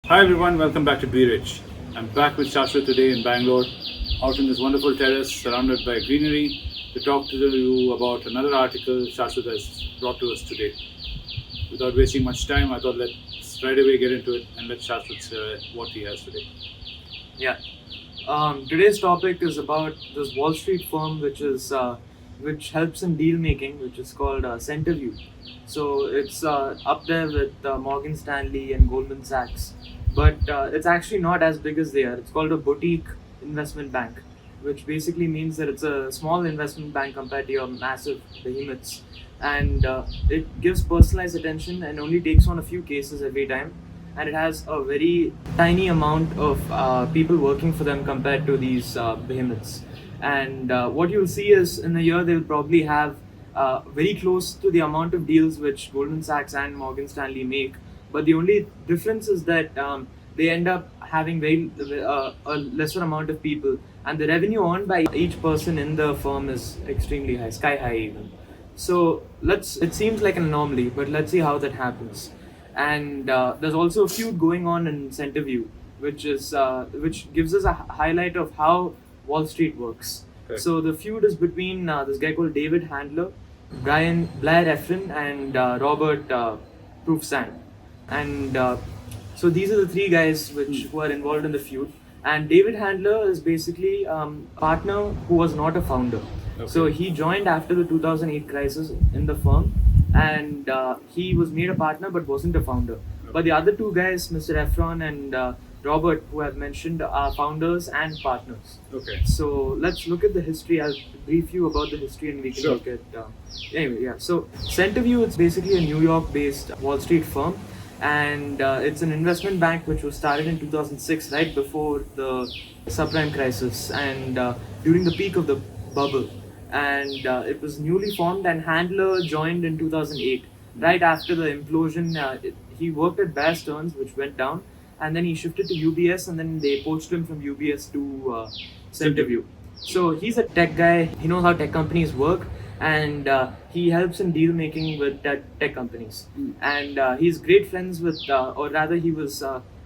Hi everyone, welcome back to Be Rich. I'm back with Sashwath today in Bangalore, out in this wonderful terrace surrounded by greenery to talk to you about another article Shashwath has brought to us today. Without wasting much time, I thought let's right away get into it and let Shashwath share what he has today. Yeah. Today's topic is about this Wall Street firm, which helps in deal making, which is called Centerview. So it's up there with Morgan Stanley and Goldman Sachs, but it's actually not as big as they are. It's called a boutique investment bank, which basically means that it's a small investment bank compared to your massive behemoths, and it gives personalized attention and only takes on a few cases every time, and it has a very tiny amount of people working for them compared to these behemoths. And what you'll see is in a year they'll probably have very close to the amount of deals which Goldman Sachs and Morgan Stanley make. But the only difference is that they end up having a lesser amount of people, and the revenue earned by each person in the firm is extremely high, sky high even. So let's. It seems like an anomaly, but let's see how that happens. And there's also a feud going on in Centerview, which gives us a highlight of how Wall Street works. Okay. So the feud is between this guy called David Handler, Brian Blair Efron, and Robert Proofsand. And so these are the three guys who are involved in the feud. And David Handler is basically partner who was not a founder. Okay. So he joined after the 2008 crisis in the firm, and he was made a partner but wasn't a founder. But the other two guys, Mr. Efron and Robert, who I've mentioned, are founders and partners. Okay. So let's look at the history. I'll brief you about the history and we can Sure. look at. Anyway, yeah. So Centerview, it's basically a New York-based Wall Street firm, and it's an investment bank which was started in 2006, right before the subprime crisis and during the peak of the bubble. And it was newly formed, and Handler joined in 2008, right after the implosion. He worked at Bear Stearns, which went down, and then he shifted to UBS, and then they poached him from UBS to Centerview. So he's a tech guy. He knows how tech companies work, and he helps in deal making with tech companies. And he's great friends with, or rather, he was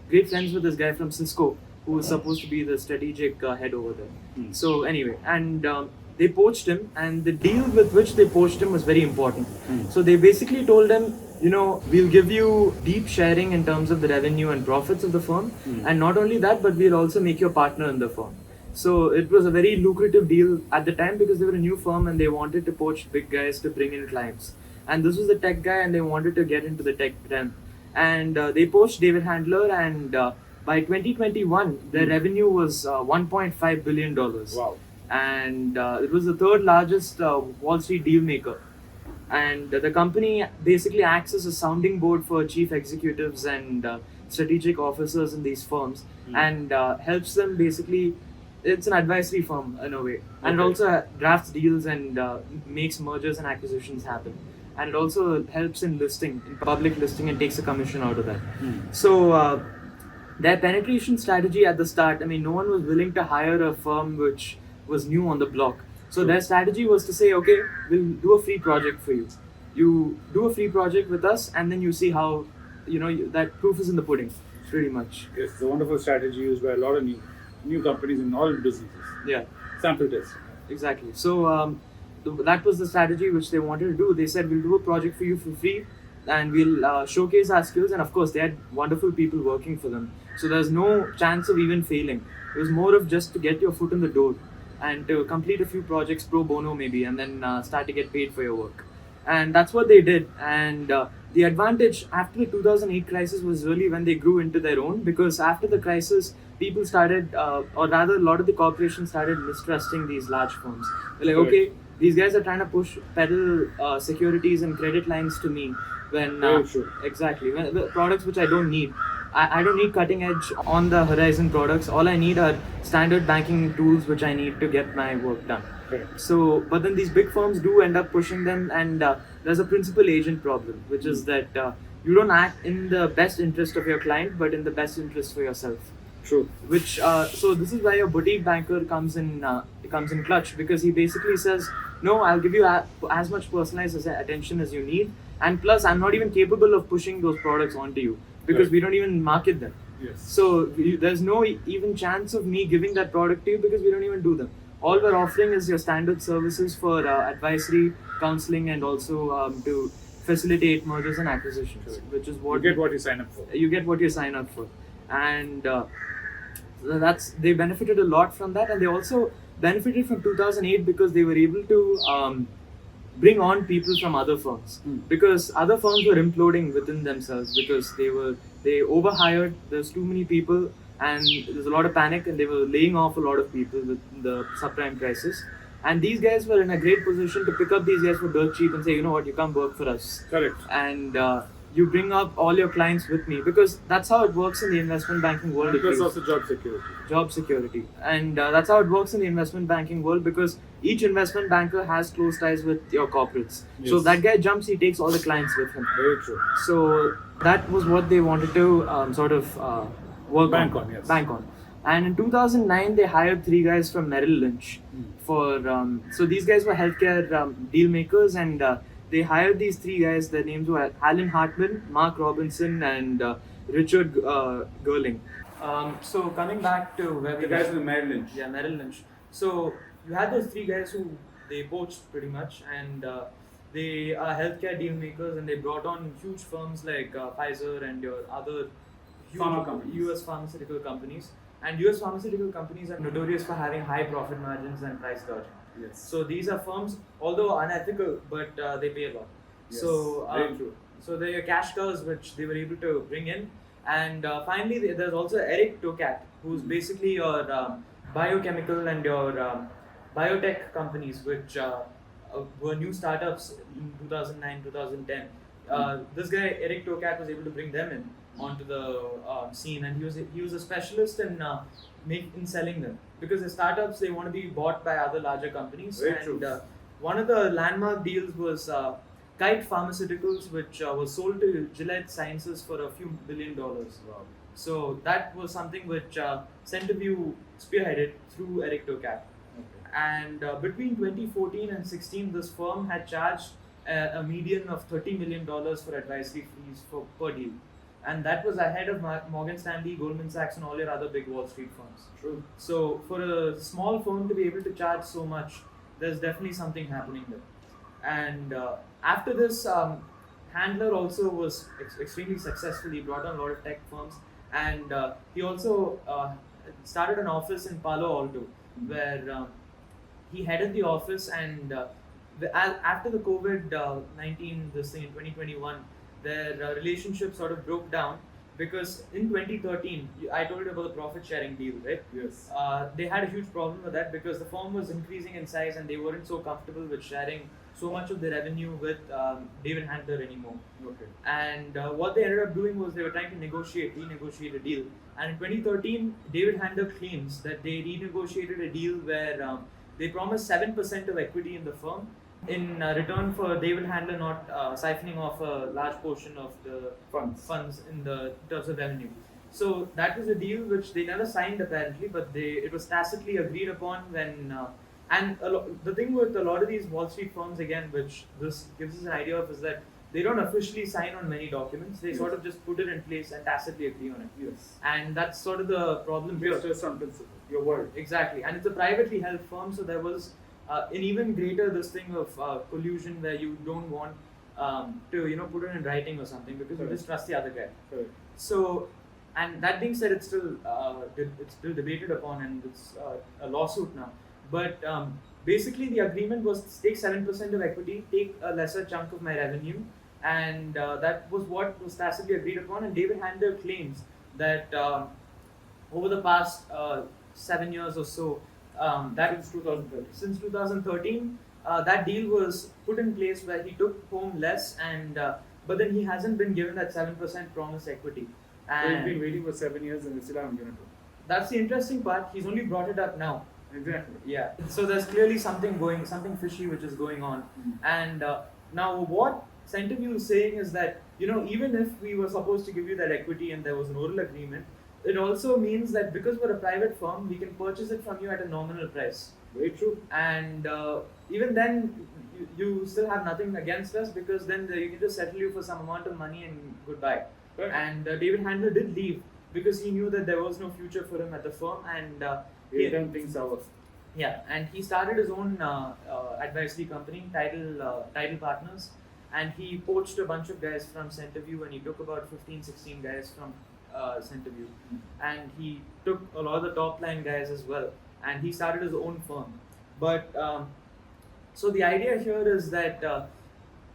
great friends with this guy from Cisco, who was supposed to be the strategic head over there. So anyway, and they poached him, and the deal with which they poached him was very important. So they basically told him, we'll give you deep sharing in terms of the revenue and profits of the firm, and not only that, but we'll also make you a partner in the firm. So it was a very lucrative deal at the time because they were a new firm and they wanted to poach big guys to bring in clients. And this was a tech guy, and they wanted to get into the tech realm. And they poached David Handler, and by 2021, their revenue was $1.5 billion. Wow. And it was the third largest Wall Street deal maker. And the company basically acts as a sounding board for chief executives and strategic officers in these firms, and helps them basically. It's an advisory firm in a way, and it also drafts deals and makes mergers and acquisitions happen. And it also helps in listing, in public listing, and takes a commission out of that. So their penetration strategy at the start, I mean, no one was willing to hire a firm which was new on the block. So their strategy was to say, okay, we'll do a free project for you. You do a free project with us, and then you see how, that proof is in the pudding, pretty much. It's a wonderful strategy used by a lot of new companies in all businesses. Yeah, Sample test. exactly. So that was the strategy which they wanted to do. They said, we'll do a project for you for free, and we'll showcase our skills. And of course, they had wonderful people working for them. So there's no chance of even failing. It was more of just to get your foot in the door and to complete a few projects pro bono maybe, and then start to get paid for your work. And that's what they did. And the advantage after the 2008 crisis was really when they grew into their own, because after the crisis, people started, or rather a lot of the corporations started mistrusting these large firms. They're like, okay, these guys are trying to peddle securities and credit lines to me when exactly when the products which I don't need. I don't need cutting edge on the horizon products. All I need are standard banking tools which I need to get my work done. So, but then these big firms do end up pushing them, and there's a principal agent problem, which is that you don't act in the best interest of your client, but in the best interest for yourself. True. Which so this is why a boutique banker comes in clutch, because he basically says, no, I'll give you as much personalized attention as you need, and plus I'm not even capable of pushing those products onto you because we don't even market them. Yes. So there's no even chance of me giving that product to you because we don't even do them. All we're offering is your standard services for advisory, counseling, and also to facilitate mergers and acquisitions, Correct. which is You what get what you sign up for. you get what you sign up for, and that's they benefited a lot from that, and they also benefited from 2008 because they were able to bring on people from other firms because other firms were imploding within themselves because they overhired. There's too many people and there's a lot of panic and they were laying off a lot of people with the subprime crisis. And these guys were in a great position to pick up these guys for dirt cheap and say, you know what, you come work for us. Correct. And you bring up all your clients with me because that's how it works in the investment banking world. And plus also job security. Job security, and that's how it works in the investment banking world because each investment banker has close ties with your corporates. So Yes. that guy jumps, he takes all the clients with him. Very true. So that was what they wanted to sort of work Bank on, yes. Bank on. And in 2009, they hired 3 guys from Merrill Lynch for. So these guys were healthcare deal makers, and they hired these 3 guys. Their names were Alan Hartman, Mark Robinson, and Richard Gerling. So coming back to where The guys in the Merrill Lynch. Yeah, Merrill Lynch. So you had those 3 guys who they poached pretty much, and they are healthcare deal makers, and they brought on huge firms like Pfizer and your other huge Pharma companies. US pharmaceutical companies. And US pharmaceutical companies are notorious for having high profit margins and price gouging. Yes. So these are firms, although unethical, but they pay a lot. Yes, So very true. So they're your cash cows, which they were able to bring in. And finally, there's also Eric Tokat, who's basically your biochemical and your biotech companies, which were new startups in 2009, 2010. This guy, Eric Tokat, was able to bring them in onto the scene, and he was a specialist in selling them because the startups, they want to be bought by other larger companies. Very and true. one of the landmark deals was Kite Pharmaceuticals, which was sold to Gillette Sciences for a few $1 billion. Wow. So that was something which Centerview spearheaded through Eric Tokat. Okay. And between 2014 and 16, this firm had charged a median of $30 million for advisory fees per deal. And that was ahead of Morgan Stanley, Goldman Sachs, and all your other big Wall Street firms. True. So for a small firm to be able to charge so much, there's definitely something happening there. And after this, Handler also was extremely successful. He brought on a lot of tech firms, and he also started an office in Palo Alto, where he headed the office. And after the COVID-19 this thing in 2021, their relationship sort of broke down because in 2013, I told you about the profit sharing deal, right? Yes. They had a huge problem with that because the firm was increasing in size and they weren't so comfortable with sharing so much of the revenue with David Handler anymore. Okay. And what they ended up doing was they were trying to renegotiate a deal. And in 2013, David Handler claims that they renegotiated a deal where they promised 7% of equity in the firm in return for David Handler not siphoning off a large portion of the funds in terms of revenue. So that was a deal which they never signed apparently, but it was tacitly agreed upon when. The thing with a lot of these Wall Street firms, again, which this gives us an idea of, is that they don't officially sign on many documents. They sort of just put it in place and tacitly agree on it. Yes. And that's sort of the problem here. Just on principle. Your word. Exactly. And it's a privately held firm, so there was an even greater this thing of collusion where you don't want to put it in writing or something because you just trust the other guy. Correct. So, and that being said, it's still debated upon, and it's a lawsuit now. But basically, the agreement was take 7% of equity, take a lesser chunk of my revenue, and that was what was tacitly agreed upon. And David Handler claims that over the past 7 years or so, since 2013, that deal was put in place where he took home less, and but then he hasn't been given that 7% promised equity. So he's been waiting for 7 years and they still haven't given it to him. That's the interesting part. He's only brought it up now. Exactly. Yeah. So there's clearly something fishy which is going on. And now what Centerview is saying is that, even if we were supposed to give you that equity and there was an oral agreement, it also means that because we're a private firm, we can purchase it from you at a nominal price. Very true. And even then, you still have nothing against us because then you can just settle you for some amount of money and goodbye. Right. And David Handler did leave. because he knew that there was no future for him at the firm, and He done things sour. yeah, and he started his own advisory company, Title Partners, and he poached a bunch of guys from Centerview, and he took about 15, 16 guys from Centerview, and he took a lot of the top line guys as well, and he started his own firm. But so the idea here is that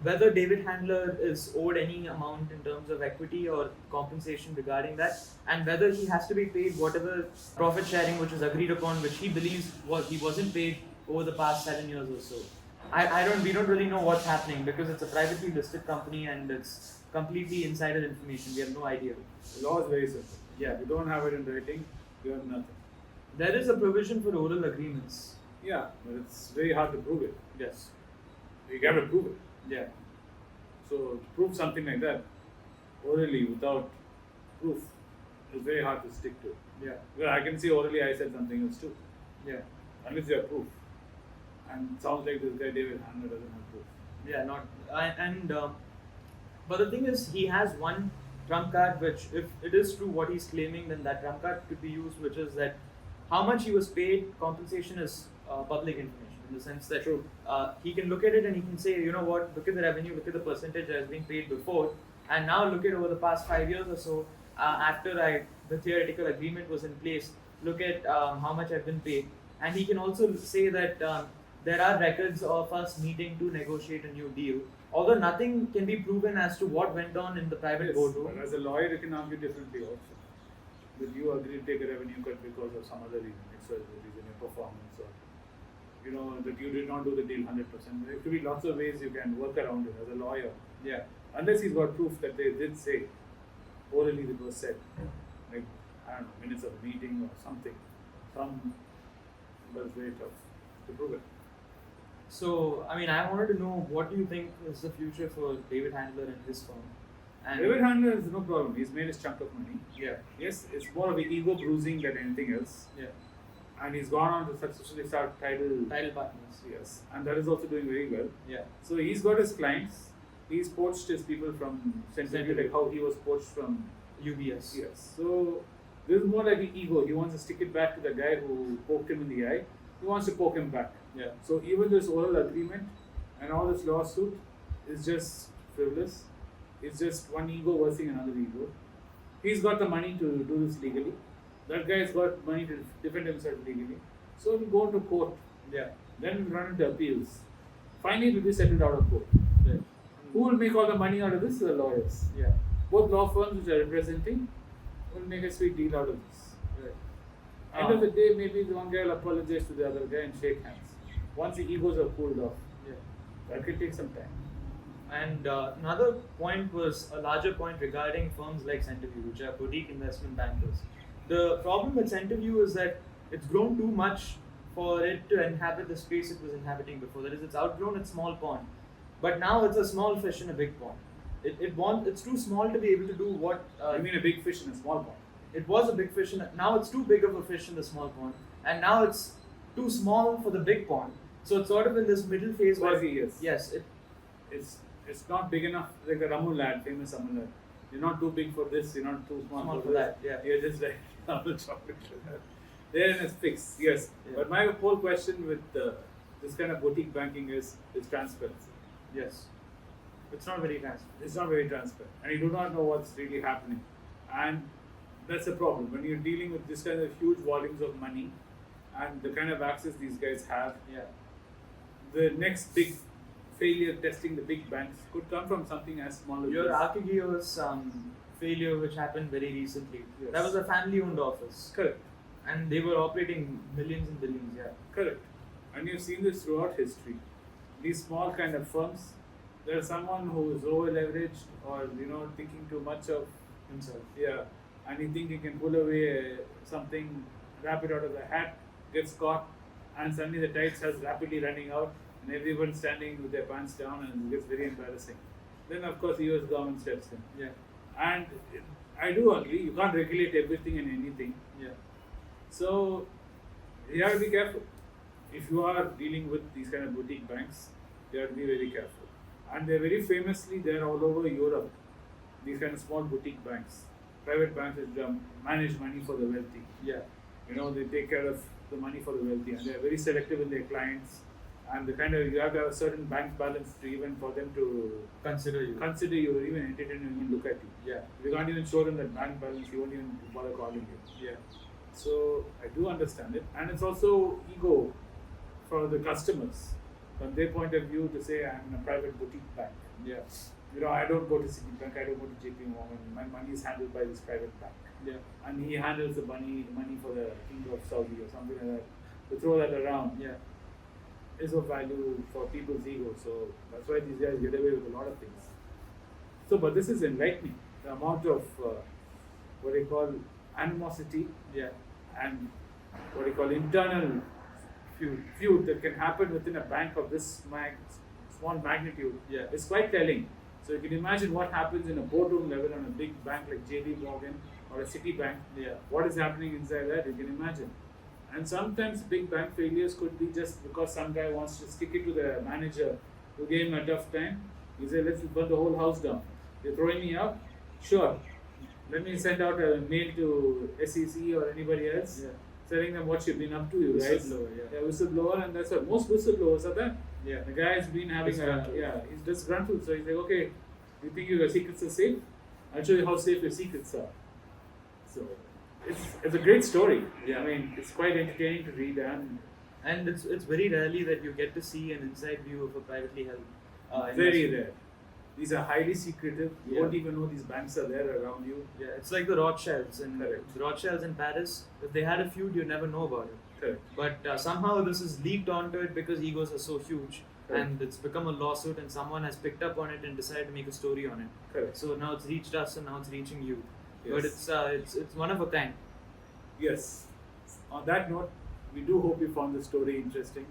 whether David Handler is owed any amount in terms of equity or compensation regarding that, and whether he has to be paid whatever profit sharing which was agreed upon, which he believes he wasn't paid over the past 7 years or so. We don't really know what's happening because it's a privately listed company and it's completely insider information. We have no idea. The law is very simple. Yeah. If you don't have it in writing, you have nothing. There is a provision for oral agreements. Yeah, but it's very hard to prove it. Yes. You got to prove it. Yeah. So to prove something like that orally without proof is very hard to stick to. Yeah. Well, I can say orally I said something else too. Yeah. Unless you have proof. And it sounds like this guy David Handler doesn't have proof. Yeah, not but the thing is, he has one trump card, which if it is true what he's claiming, then that trump card could be used, which is that how much he was paid, compensation is public information in the sense that he can look at it and he can say, you know what, look at the revenue, look at the percentage that has been paid before, and now look at over the past 5 years or so, after the theoretical agreement was in place, look at how much I've been paid, and he can also say that there are records of us meeting to negotiate a new deal, although nothing can be proven as to what went on in the private boardroom. But as a lawyer, you can argue differently also. That you agree to take a revenue cut because of some other reason, extra reason, your performance, or that you did not do the deal 100%. There could be lots of ways you can work around it as a lawyer. Yeah. Unless he's got proof that they did say, orally it was said, like, I don't know, minutes of a meeting or something. But it's very tough to prove it. So, I mean, I wanted to know, what do you think is the future for David Handler and his firm? And David Handler is no problem. He's made his chunk of money. Yeah. Yes, it's more of an ego bruising than anything else. Yeah. And he's gone on to successfully start Title Partners. Yes. And that is also doing very well. Yeah. So he's got his clients. He's poached his people from Centerview, like how he was poached from UBS. Yes. So this is more like an ego. He wants to stick it back to the guy who poked him in the eye. He wants to poke him back. Yeah. So even this oral agreement and all this lawsuit is just frivolous. It's just one ego versing another ego. He's got the money to do this legally. That guy's got money to defend himself legally. So we'll go to court. Yeah. Then we'll run into appeals. Finally, it will be settled out of court. Yeah. Who will make all the money out of this? The lawyers. Yeah. Both law firms which are representing will make a sweet deal out of this. Right. End of the day, maybe the one guy will apologize to the other guy and shake hands. Once the egos are cooled off. Yeah. That could take some time. And another point was a larger point regarding firms like Centerview, which are boutique investment bankers. The problem with Centerview is that it's grown too much for it to inhabit the space it was inhabiting before. That is, it's outgrown its small pond. But now it's a small fish in a big pond. It's too small to be able to do what... You mean a big fish in a small pond? It was a big fish, now it's too big of a fish in the small pond. And now it's too small for the big pond. So it's sort of in this middle phase where... Yes. It's not big enough, like a Ramu lad, famous Ramu lad. You're not too big for this, you're not too small for that. Yeah. You're just like Ramu chocolate. They're in a fix, yes. Yeah. But my whole question with this kind of boutique banking is transparency. Yes. It's not very transparent. It's not very transparent. And you do not know what's really happening. And that's the problem. When you're dealing with this kind of huge volumes of money and the kind of access these guys have, the next big failure testing the big banks could come from something as small as Your this. Archegos failure, which happened very recently, Yes. that was a family-owned office. Correct. And they were operating millions and billions, Correct. And you've seen this throughout history. These small kind of firms, there's someone who is over leveraged or thinking too much of himself. And you think he can pull away something, wrap it out of the hat, gets caught, and suddenly the tide starts rapidly running out, and everyone's standing with their pants down, and it gets very embarrassing. Then, of course, the US government steps in. And I do agree, you can't regulate everything and anything. So, you have to be careful. If you are dealing with these kind of boutique banks, you have to be very careful. And they're very famously, they're all over Europe, these kind of small boutique banks. private banks manage money for the wealthy. Yeah. They take care of the money for the wealthy, and they are very selective in their clients. And you have to have a certain bank balance to even for them to Consider you. or even entertain you, even look at you. Yeah. If you can't even show them that bank balance, you won't even bother calling you. Yeah. So I do understand it, and it's also ego for the customers from their point of view to say I'm in a private boutique bank. Yeah. I don't go to Citibank, I don't go to JP Morgan. My money is handled by this private bank. Yeah. And he handles the money for the King of Saudi or something like that. To throw that around is of value for people's ego. So that's why these guys get away with a lot of things. So, but this is enlightening. The amount of what they call animosity and what they call internal feud that can happen within a bank of this small magnitude is quite telling. So you can imagine what happens in a boardroom level on a big bank like JP Morgan or a Citibank. What is happening inside that, you can imagine. And sometimes big bank failures could be just because some guy wants to stick it to the manager who gave him a tough time. He said, let's burn the whole house down. You're throwing me out? Sure. Let me send out a mail to SEC or anybody else telling them what you've been up to, you guys. Whistleblower, and that's what most whistleblowers are that. The guy has been having he's disgruntled. So he's like, okay, you think your secrets are safe? I'll show you how safe your secrets are. So it's a great story. I mean, it's quite entertaining to read, and it's very rarely that you get to see an inside view of a privately held very rare. These are highly secretive. You won't even know these banks are there around you. Yeah, it's like the Rothschilds the Rothschilds in Paris. If they had a feud, you never know about it. Correct. But somehow this is leaked onto it because egos are so huge. And it's become a lawsuit, and someone has picked up on it and decided to make a story on it. Correct. So now it's reached us, and now it's reaching you. Yes. But it's one of a kind. Yes. On that note, we do hope you found the story interesting.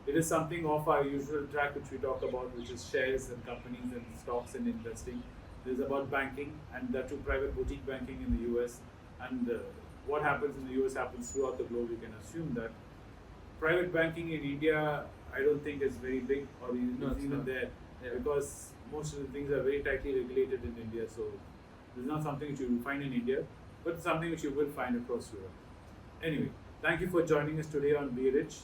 It is something off our usual track which we talk about, which is shares and companies and stocks and investing. It is about banking, and that too private boutique banking in the US. And what happens in the US happens throughout the globe. We can assume that private banking in India, I don't think is very big or even there, because most of the things are very tightly regulated in India. So it's not something which you will find in India, but something which you will find across Europe. Anyway, thank you for joining us today on Be Rich.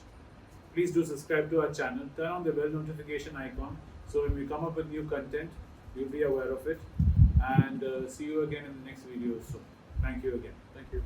Please do subscribe to our channel, turn on the bell notification icon, so when we come up with new content, you'll be aware of it. And see you again in the next video soon. Thank you again. Thank you.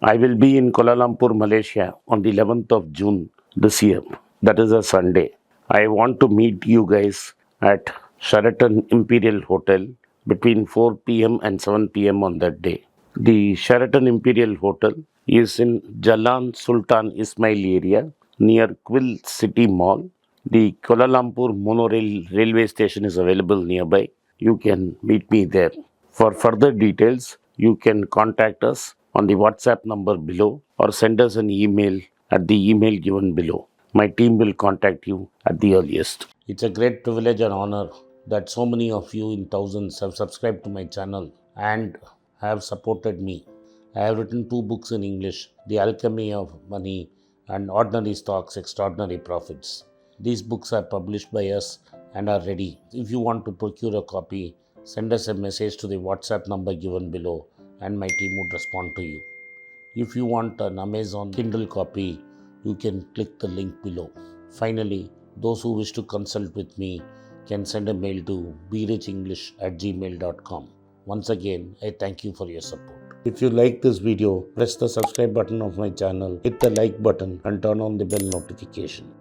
I will be in Kuala Lumpur, Malaysia on the 11th of June this year. That is a Sunday. I want to meet you guys at Sheraton Imperial Hotel between 4 p.m. and 7 p.m. on that day. The Sheraton Imperial Hotel is in Jalan Sultan Ismail area near Quill City Mall. The Kuala Lumpur monorail railway station is available nearby. You can meet me there. For further details, you can contact us on the WhatsApp number below or send us an email at the email given below. My team will contact you at the earliest. It's a great privilege and honor that so many of you in thousands have subscribed to my channel and have supported me. I have written 2 books in English, The Alchemy of Money and Ordinary Stocks, Extraordinary Profits. These books are published by us and are ready. If you want to procure a copy, send us a message to the WhatsApp number given below and my team would respond to you. If you want an Amazon Kindle copy, you can click the link below. Finally, those who wish to consult with me can send a mail to berichenglish@gmail.com. Once again, I thank you for your support. If you like this video, press the subscribe button of my channel, hit the like button and turn on the bell notification.